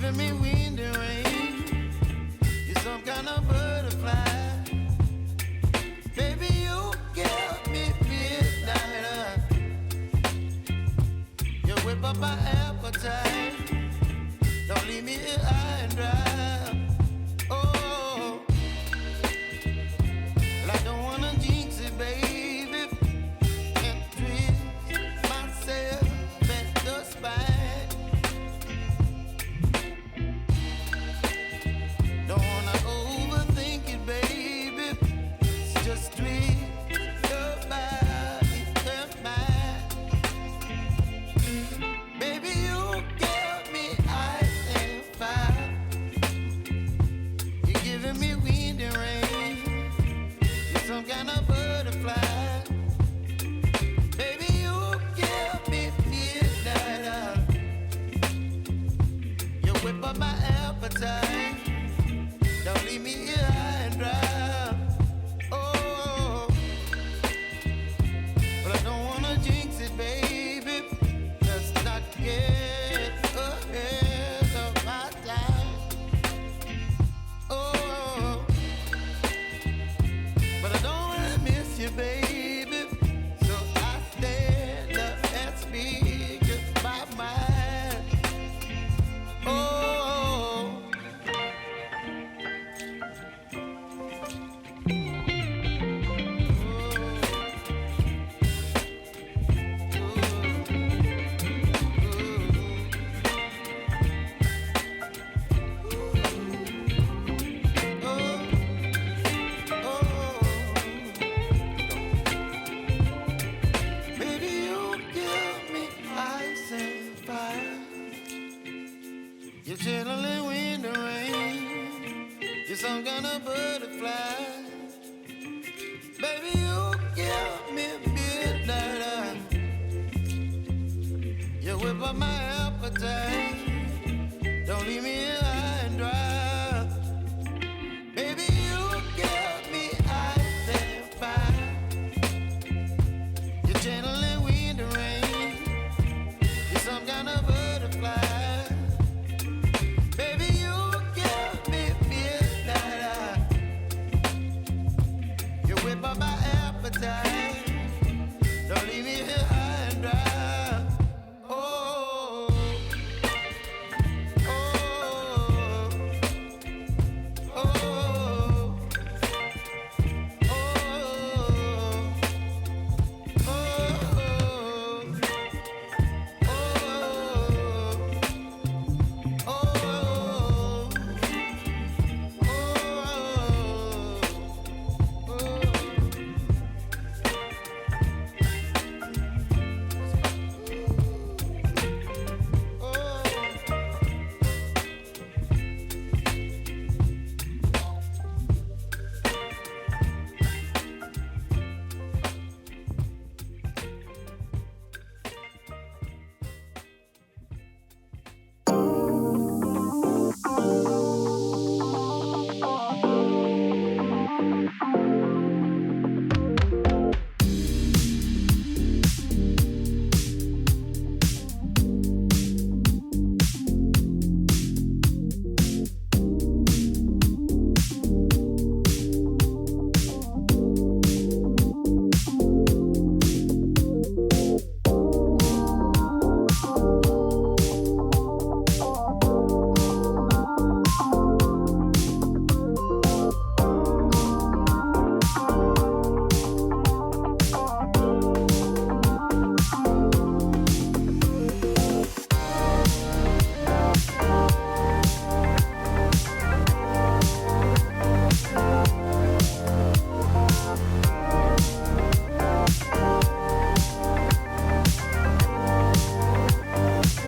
giving me wind and rain. You're some kind of butterfly. Baby, you give me midnight. You whip up my appetite. Don't leave me here high and dry. Oh, well, I don't wanna jinx it, baby, and twist myself at the spine. Don't wanna overthink it, baby. It's just twist your body and mine. Baby, you give me ice and fire. You're giving me wind and rain. You're some kind of butterfly. Baby, you give me midnight. You whip up my appetite. Don't leave me here high and dry. Oh, but I don't wanna jinx it, baby. Let's not get ahead of my time. Oh, but I don't wanna miss you, baby. So I stand up and speak just my mind. Oh. Baby, you give me ice and fire. You're chilling wind and rain. You're some kind of butterfly. Baby, you give me midnight. You whip up my appetite. Don't leave me